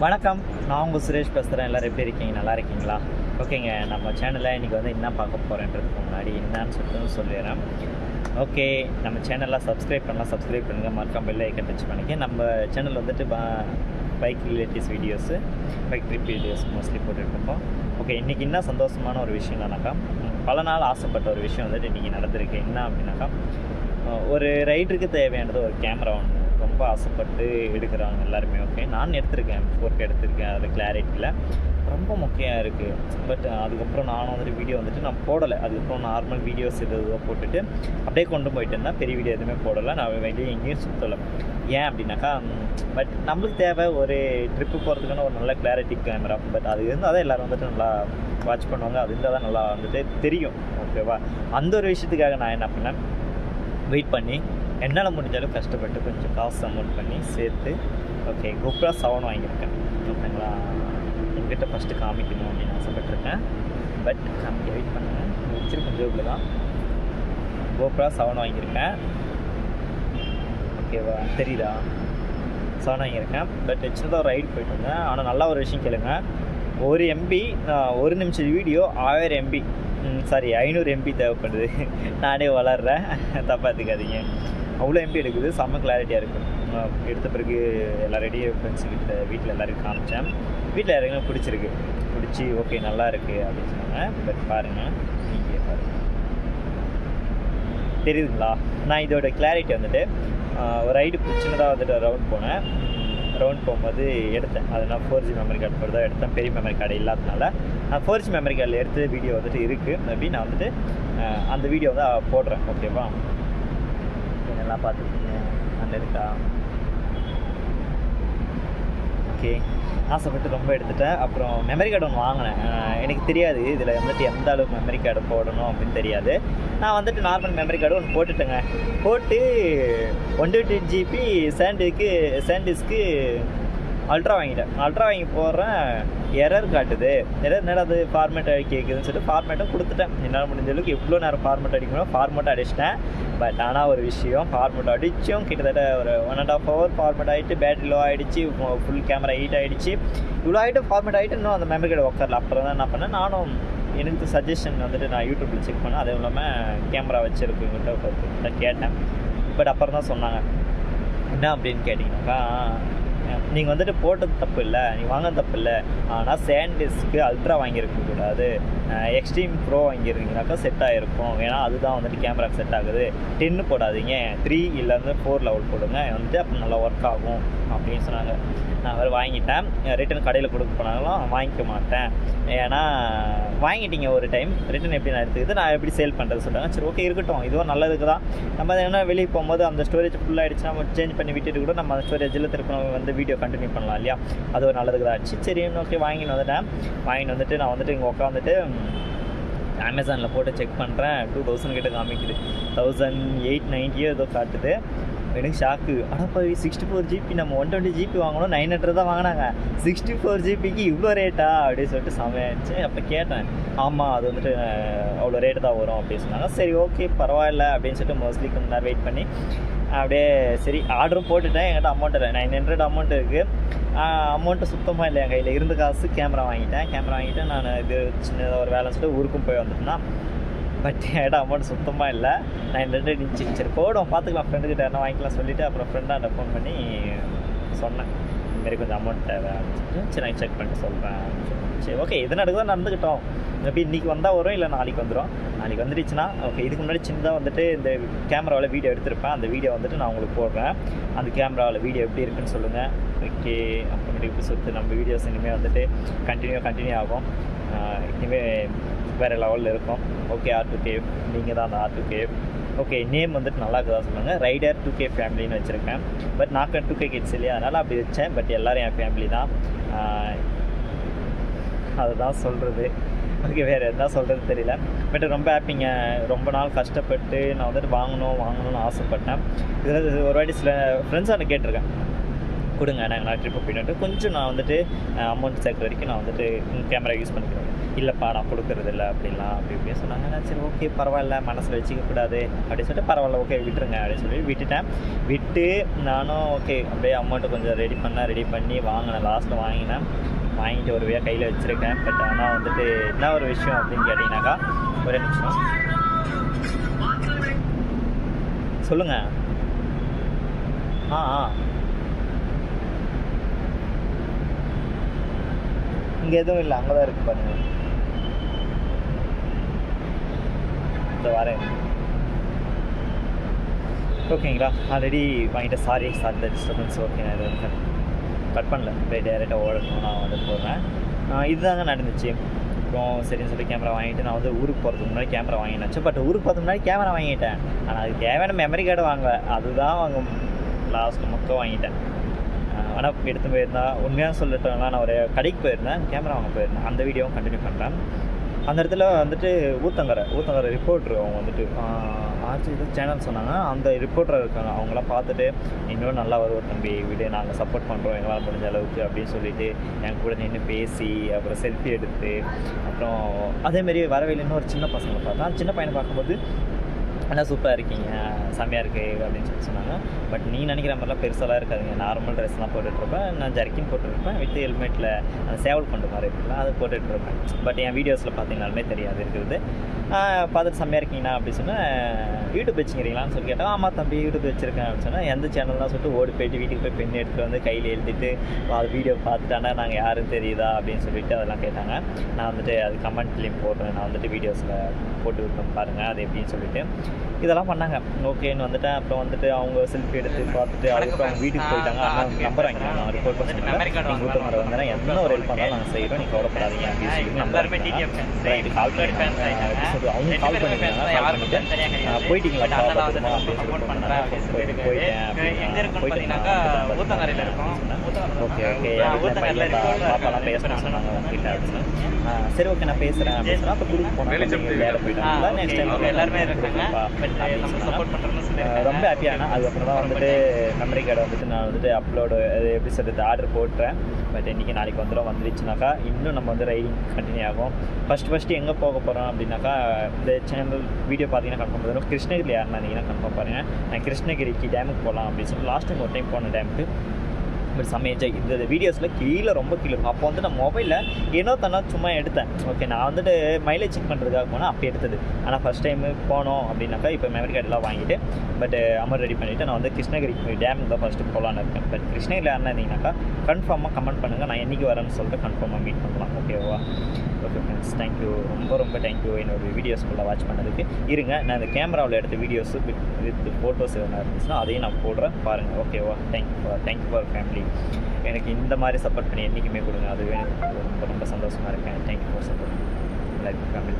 வணக்கம், நான் உங்கள் சுரேஷ் பேசுகிறேன். எல்லோரும் எப்படி இருக்கீங்க? நல்லா இருக்கீங்களா? ஓகேங்க, நம்ம சேனலில் இன்றைக்கி வந்து என்ன பார்க்க போகிறேன்றதுக்கு முன்னாடி என்னன்னு சொல்லிடுறேன். ஓகே, நம்ம சேனலில் சப்ஸ்கிரைப் பண்ணுங்கள், மறக்காம பெல் ஐக்கன் டச் பண்ணிக்க. நம்ம சேனல் வந்துட்டு bike relatives videos, bike trip videos mostly போட்டுட்ருக்கோம். ஓகே, இன்றைக்கி என்ன சந்தோஷமான ஒரு விஷயம் என்னன்னாக்கா, பல நாள் ஆசைப்பட்ட ஒரு விஷயம் வந்துட்டு இன்றைக்கி நடந்திருக்கு. என்ன அப்படின்னாக்கா, ஒரு ரைடருக்கு தேவையானது ஒரு கேமரா ஒன்று ரொம்ப ஆசைப்பட்டு எடுக்கிறாங்க எல்லாருமே. ஓகே, நான் எடுத்திருக்கேன், 4K எடுத்திருக்கேன். அது கிளாரிட்டியில் ரொம்ப முக்கியம் இருக்குது. பட் அதுக்கப்புறம் நானும் வந்துட்டு வீடியோ வந்துட்டு நான் போடலை. அதுக்கப்புறம் நார்மல் வீடியோஸ் எதுவோ போட்டுட்டு அப்படியே கொண்டு போயிட்டேன்னா பெரிய வீடியோ எதுவுமே போடலை. நான் வெளியே எங்கேயும் சுற்றலை. ஏன் அப்படின்னாக்கா, பட் நம்மளுக்கு தேவை ஒரு ட்ரிப்பு போகிறதுக்கான ஒரு நல்ல கிளாரிட்டி கேமரா. பட் அது இருந்தால் தான் எல்லோரும் வந்துட்டு நல்லா வாட்ச் பண்ணுவாங்க. அது இருந்தால் தான் நல்லா வந்துட்டு தெரியும். ஓகேவா? அந்த ஒரு விஷயத்துக்காக நான் என்ன பண்ணேன், வெயிட் பண்ணி என்னால் முடிஞ்சாலும் கஷ்டப்பட்டு கொஞ்சம் காசு அமௌண்ட் பண்ணி சேர்த்து ஓகே GoPro 7 வாங்கியிருக்கேன். ஓகேங்களா? என்கிட்ட ஃபஸ்ட்டு காமிக்கணும் அப்படின்னு ஆசைப்பட்டிருக்கேன். பட் காமிக்க வெயிட் பண்ணுங்கள், வச்சுருக்கேன் ஜோப்பில் தான். GoPro 7 வாங்கியிருக்கேன். ஓகேவா? தெரியுதா? 7 வாங்கியிருக்கேன். பட் சின்னதாக ஒரு ரைடு போயிட்டு வந்தேன். ஆனால் நல்லா ஒரு விஷயம் கேளுங்க, 1 MB 1 நிமிஷம் வீடியோ 1000 MB 500 MB தேவைப்படுது. நானே வளர்றேன், தப்பாக எடுத்துக்காதீங்க. அவ்வளோ MB எடுக்குது. செம்ம கிளாரிட்டியாக இருக்குது. எடுத்த பிறகு எல்லாரையும் ஃப்ரெண்ட்ஸுக்கிட்ட வீட்டில் எல்லாருக்கும் காமிச்சேன். வீட்டில் யாருக்கும் பிடிச்சி ஓகே நல்லா இருக்குது அப்படின்னு சொன்னாங்க. பட் பாருங்கள், நீங்கள் பாருங்கள், தெரியுதுங்களா? நான் இதோட கிளாரிட்டி வந்துட்டு ஒரு ரைடு சின்னதாக வந்துட்டு ரவுண்ட் போகும்போது எடுத்தேன். அது நான் 4G மெமரி கார்டு போட்டு தான் எடுத்தேன். பெரிய மெமரி கார்டு இல்லாதனால நான் 4G மெமரி கார்டில் எடுத்த வீடியோ வந்துட்டு இருக்குது. மேபி நான் வந்துட்டு அந்த வீடியோ வந்து போடுறேன். ஓகேவா? நல்லா பார்த்துக்கிங்க. அந்த இருக்கா? ஓகே, ஆசைப்பட்டு ரொம்ப எடுத்துட்டேன். அப்புறம் மெமரி கார்டு ஒன்று வாங்கினேன். எனக்கு தெரியாது இதில் வந்துட்டு எந்த அளவு மெமரி கார்டு போடணும் அப்படின்னு தெரியாது. நான் வந்துட்டு நார்மல் மெமரி கார்டு ஒன்று போட்டுட்டேங்க. போட்டு 128 GB சாண்டிஸ்க்கு அல்ட்ரா வாங்கிட்டேன். அல்ட்ரா வாங்கி போடுறேன், எரர் காட்டுது. என்னடா அது ஃபார்மேட் கேட்குதுன்னு சொல்லிட்டு ஃபார்மேட்டும் கொடுத்துட்டேன். என்னால் முடிஞ்ச அளவுக்கு எவ்வளோ நேரம் ஃபார்மேட் அடிக்கணும் ஃபார்மேட் அடிச்சிட்டேன். பட் ஆனால் ஒரு விஷயம், ஃபார்மேட் அடித்தும் கிட்டத்தட்ட ஒரு 1.5 hour ஃபார்மேட் ஆகிட்டு, பேட்டரி லோ ஆகிடுச்சு, ஃபுல் கேமரா ஹீட் ஆகிடுச்சு. இவ்வளோ ஆகிட்டு ஃபார்மேட் ஆகிட்டு இன்னும் அந்த மெமரி கார்டு உட்காரல. அப்புறம் தான் என்ன பண்ணேன், நானும் எனக்கு சஜஷன் வந்துட்டு நான் யூடியூப்பில் செக் பண்ணேன். அதுவும் இல்லாமல் கேமரா வச்சுருக்குங்கிட்ட கேட்டேன். பட் அப்புறம் தான் சொன்னாங்க என்ன அப்படின்னு கேட்டிங்கனாக்கா, நீங்கள் வந்துட்டு போட்டது தப்பு இல்லை, நீங்கள் வாங்கினது தப்பு இல்லை, ஆனால் சாண்டிஸ்க்கு அல்ட்ரா வாங்கியிருக்கக்கூடாது, எக்ஸ்ட்ரீம் ப்ரோ வாங்கியிருந்தீங்கனாக்கா செட் ஆகிருக்கும். ஏன்னா அதுதான் வந்துட்டு கேமராக்கு செட் ஆகுது. 10 போடாதீங்க, 3 இல்லைன்னா 4 லெவல் போடுங்க, வந்துட்டு அப்போ நல்லா ஒர்க் ஆகும் அப்படின்னு சொன்னாங்க. நான் வேறு வாங்கிட்டேன். ரிட்டன் கடையில் கொடுக்க போனாலும் வாங்கிக்க மாட்டேன். ஏன்னா வாங்கிட்டீங்க ஒரு டைம், ரிட்டன் எப்படி நான் எடுத்துக்கிது, நான் எப்படி சேல் பண்ணுறது சொல்கிறாங்க. சரி ஓகே இருக்கட்டும், இதுவும் நல்லதுக்கு தான். நம்ம என்ன வெளியே போகும்போது அந்த ஸ்டோரேஜ் ஃபுல்லாகிடுச்சுன்னா நம்ம சேஞ்ச் பண்ணி விட்டுட்டு கூட நம்ம அந்த ஸ்டோரேஜில் திருப்பி வந்து வீடியோ கண்டினியூ பண்ணலாம் இல்லையா? அது ஒரு நல்லதுக்கு தான் ஆச்சு. சரி ஓகே, வாங்கிட்டு வந்துட்டு நான் வந்துட்டு இங்கே உட்காந்துட்டு அமேசானில் போட்டு செக் பண்ணுறேன். 2000 கிட்ட காமிக்குது. 1890 ஏதோ காட்டுது. எனக்கு ஷாக்கு. ஆனால் போய் 64 GB நம்ம 120 GB வாங்கணும், 900 தான் வாங்கினாங்க. 64 GBக்கு இவ்வளோ ரேட்டா அப்படின்னு சொல்லிட்டு சமையாச்சு. அப்போ கேட்டேன், ஆமாம் அது வந்துட்டு அவ்வளோ ரேட்டு தான் வரும் அப்படின்னு சொன்னாங்க. சரி ஓகே பரவாயில்ல அப்படின்னு சொல்லிட்டு மோஸ்ட்லி கொஞ்சம் நேரம் வெயிட் பண்ணி அப்படியே சரி ஆர்டரும் போட்டுட்டேன். என்கிட்ட அமௌண்ட் இல்லை, 900 அமௌண்ட் இருக்குது. அமௌண்ட்டு சுத்தமாக இல்லை என் கையில். இருந்த காசு கேமரா வாங்கிட்டேன். நான் இது சின்னதாக ஒரு வேலை சொல்லிட்டு ஊருக்கும் போய் வந்துட்டேன்னா, பட் என்கிட்ட அமௌண்ட் சுத்தமாக இல்லை. 900 இருந்துச்சு. சரி போடும் பார்த்துக்கலாம், ஃப்ரெண்டுக்கிட்ட என்ன வாங்கிக்கலாம் சொல்லிவிட்டு அப்புறம் ஃப்ரெண்டாண்ட ஃபோன் பண்ணி சொன்னேன், இதுமாரி கொஞ்சம் அமௌண்ட் தேவை அப்படின்னு சொல்லிட்டு. சரி நான் செக் பண்ணிட்டு சொல்கிறேன். சரி ஓகே, எது நடக்குதோ நடந்துக்கிட்டோம். மேபி இன்றைக்கி வந்தால் வரும், இல்லை நாளைக்கு வந்துடும். நாளைக்கு வந்துடுச்சுன்னா ஓகே. இதுக்கு முன்னாடி சின்னதாக வந்துட்டு இந்த கேமராவில் வீடியோ எடுத்திருப்பேன். அந்த வீடியோ வந்துட்டு நான் உங்களுக்கு போடுறேன். அந்த கேமராவில் வீடியோ எப்படி இருக்குன்னு சொல்லுங்கள். ஓகே, அப்புறமேட்டுக்கு சுற்று நம்ம வீடியோஸ் இனிமேல் வந்துட்டு கண்டினியூ ஆகும். இனிமேல் வேறு லெவலில் இருக்கும். ஓகே, R2KF நீங்கள் தான் அந்த R2KF. ஓகே, நேம் வந்துட்டு நல்லா இருக்குதா சொல்லுங்கள். ரைடர் 2K ஃபேமிலின்னு வச்சுருக்கேன். பட் நான் 2K கிட்ஸ் இல்லையா, அதனால் அப்படி வச்சேன். பட் எல்லோரும் என் ஃபேமிலி தான். அதுதான் சொல்கிறது. ஓகே, வேறு எதா சொல்கிறது தெரியல. பட் ரொம்ப ஹாப்பிங்க. ரொம்ப நாள் கஷ்டப்பட்டு நான் வந்துட்டு வாங்கணும்னு ஆசைப்பட்டேன். இதில் ஒரு வாட்டி சில ஃப்ரெண்ட்ஸாண்ட கேட்டிருக்கேன், கொடுங்க, நாங்கள் ட்ரிப்பு போய்ட்டு கொஞ்சம் நான் வந்துட்டு அமௌண்ட் சேர்க்குற வரைக்கும் நான் வந்துட்டு கேமரா யூஸ் பண்ணிக்கிறேன். இல்லைப்பா நான் கொடுக்குறது இல்லை அப்படின்லாம் அப்படி இப்படின்னு சொன்னாங்க. சரி ஓகே பரவாயில்ல, மனசில் வச்சுக்கக்கூடாது அப்படின்னு சொல்லிட்டு பரவாயில்ல ஓகே விட்டுருங்க அப்படின்னு சொல்லி விட்டு நானும் ஓகே அப்படியே அமௌண்ட்டு கொஞ்சம் ரெடி பண்ணி வாங்கினேன். லாஸ்ட்டில் வாங்கிட்டு ஒரு வழியாக கையில் வச்சுருக்கேன். பட் ஆனால் வந்துட்டு என்ன ஒரு விஷயம் அப்படின்னு கேட்டிங்கனாக்கா, ஒரே நிமிஷம் சொல்லுங்கள். இங்கே எதுவும் இல்லை, அங்கே தான் இருக்குது பாருங்க. இந்த வரேன் ஓகேங்களா. ஆல்ரெடி வாங்கிட்டு சாரி த டிஸ்டர்பன்ஸ். ஓகே நான் இது வந்து கட் பண்ணல, அப்படியே டேரெக்டாக ஓடணும் நான் வந்து போகிறேன். இதுதாங்க நடந்துச்சு. அப்புறம் சரின்னு சொல்லி கேமரா வாங்கிட்டு நான் வந்து ஊருக்கு போகிறதுக்கு முன்னாடி கேமரா வாங்கினாச்சு. பட் ஊருக்கு போகிறதுக்கு முன்னாடி கேமரா வாங்கிட்டேன். ஆனால் அதுக்கு தேவையான மெமரி கார்டு வாங்கலை, அதுதான் லாஸ்ட்டு மொத்தம் வாங்கிட்டேன். ஆனால் எடுத்து போயிருந்தேன். உண்மையாக சொல்லிட்டோம்னா நான் ஒரு கடைக்கு போயிருந்தேன், கேமரா வாங்க போயிருந்தேன். அந்த வீடியோவும் கண்டினியூ பண்ணுறேன். அந்த இடத்துல வந்துட்டு ஊத்தங்கரை ரிப்போர்ட்ரு அவங்க வந்துட்டு ஆச்சு இது சேனல் சொன்னாங்க. அந்த ரிப்போர்ட்டர் இருக்காங்க, அவங்களாம் பார்த்துட்டு இன்னும் நல்லா வருவோம் தம்பி வீடு, நாங்கள் சப்போர்ட் பண்ணுறோம் எங்களால் முடிஞ்ச அளவுக்கு அப்படின்னு சொல்லிட்டு என் கூட நின்று பேசி அப்புறம் செல்ஃபி எடுத்து அப்புறம் அதேமாரி வரவேல இன்னும் ஒரு சின்ன பசங்களை பார்த்தா சின்ன பையனை பார்க்கும்போது நல்லா சூப்பராக இருக்கீங்க, செம்மையாக இருக்குது அப்படின்னு சொல்லி சொன்னாங்க. பட் நீ நினைக்கிற மாதிரிலாம் பெருசாலாம் இருக்காதுங்க. நார்மல் ட்ரெஸ்லாம் போட்டுட்ருப்பேன், நான் ஜர்க்கின் போட்டுருப்பேன், வித் ஹெல்மெட்டில் அந்த சேவல் கொண்டு மாதிரி இருக்குல்ல அதை போட்டுட்ருப்பேன். பட் என் வீடியோஸில் பார்த்தீங்கன்னாலுமே தெரியாது இருக்கிறது. பார்த்துட்டு செம்மையாக இருக்கீங்கண்ணா அப்படின்னு சொன்னால் யூடியூப் வச்சுக்கிறீங்களான்னு சொல்லி கேட்டால் ஆமாம் தம்பி யூடியூப் வச்சுருக்கேன் அப்படின்னு சொன்னால் எந்த சேனல்லாம் சொல்லிட்டு ஓடி போய்ட்டு வீட்டுக்கு போய் பெண் எடுத்துகிட்டு வந்து கையில் எழுதிட்டு அது வீடியோ பார்த்துட்டாண்டா நாங்கள் யாரும் தெரியுதா அப்படின்னு சொல்லிட்டு அதெல்லாம் கேட்டாங்க. நான் வந்துட்டு அது கமெண்ட்லேயும் போடுறேன், நான் வந்துட்டு வீடியோஸில் போட்டு விட்டேன் பாருங்கள் அது எப்படின்னு சொல்லிட்டு இதெல்லாம் பண்ணாங்க. ஓகேன்னு வந்துட்டேன். அப்புறம் வந்துட்டு அவங்க செல்ஃபி எடுத்து பார்த்துட்டு அதுக்கப்புறம் அவங்க வீட்டுக்கு போயிட்டாங்க. ஆனால் நம்பர் வாங்கினாங்க, நான் ரிப்போர்ட் பண்ணி நீங்கள் வீட்டு வர வந்தேன், எந்த ஒரு ஹெல்ப் பண்ணாலும் நாங்கள் செய்கிறோம், நீங்கள் கவலைப்படாதீங்க அப்படின்னு சொல்லி நம்பர் கால் பண்ணி அவங்க கால் பண்ணிட்டு போயிட்டீங்களா அப்படின்னு ஓகே பாப்பாலாம் பேசணும் சொன்னாங்க உங்ககிட்ட அப்படின்னு. சரி ஓகே நான் பேசுகிறேன் அப்படின்னு சொன்னால் அப்போ குரூப் போனோம் வேலை போயிட்டாங்க. நெக்ஸ்ட் டைம் எல்லாருமே இருக்காங்க ரொம்ப ஹாப்பியான. அதுக்கப்புறம் தான் வந்துட்டு மெமரி கார்டை வந்துட்டு நான் வந்துட்டு அப்லோடு எப்படி சொல்கிறது ஆர்டர் போட்டுறேன். பட் இன்றைக்கி நாளைக்கு வந்துருச்சுனாக்கா இன்னும் நம்ம வந்து ரைடிங் கண்டினியூ ஆகும். ஃபஸ்ட்டு எங்கே போக போகிறோம் அப்படின்னாக்கா இந்த சேனல் வீடியோ பார்த்தீங்கன்னா கன்ஃபார்ம் பண்ணுறோம். கிருஷ்ணகிரியில் யாருன்னா இருந்தீங்கன்னா கன்ஃபார்ம் பாருங்கள். நான் கிருஷ்ணகிரிக்கு டேமுக்கு போகலாம் அப்படின்னு சொல்லி லாஸ்ட் டைம் ஒரு டைம் போன டேமுக்கு பட் செம்மையாக இந்த வீடியோஸில் கீழே ரொம்ப கீழே அப்போ வந்து நான் மொபைலில் ஏனோ தானே சும்மா எடுத்தேன். ஓகே நான் வந்துட்டு மைலேஜ் செக் பண்ணுறதுக்காக போனால் அப்போ எடுத்தது. ஆனால் ஃபஸ்ட் டைமு போனோம் அப்படின்னாக்கா இப்போ மெமரி கார்டெலாம் வாங்கிட்டு பட் அமௌண்ட் ரெடி பண்ணிவிட்டு நான் வந்து கிருஷ்ணகிரி டேமுக்கு தான் ஃபஸ்ட்டு போகலான்னு இருக்கேன். பட் கிருஷ்ணகிரியில் யாருன்னா இருந்தீங்கன்னாக்கா கன்ஃபார்மாக கமெண்ட் பண்ணுங்கள், நான் என்றைக்கு வரேன்னு சொல்லிட்டு கன்ஃபார்மாக மீட் பண்ணலாம். ஓகேவா? ஓகே ஃப்ரெண்ட்ஸ், தேங்க்யூ, ரொம்ப தேங்க்யூ என்னோடய வீடியோஸ் ஃபுல்லாக வாட்ச் பண்ணதுக்கு. இருங்க நான் இந்த கேமராவில் எடுத்த வீடியோஸ் வித் ஃபோட்டோஸ் எதுனா இருந்துச்சுன்னா அதையும் நான் போடுறேன் பாருங்கள். ஓகேவா? Thank you for family. எனக்கு இந்த மாதிரி சப்போர்ட் பண்ணி என்றைக்குமே கொடுங்க, அதுவே எனக்கு ரொம்ப சந்தோஷமாக இருக்கேன். Thank you for support like family.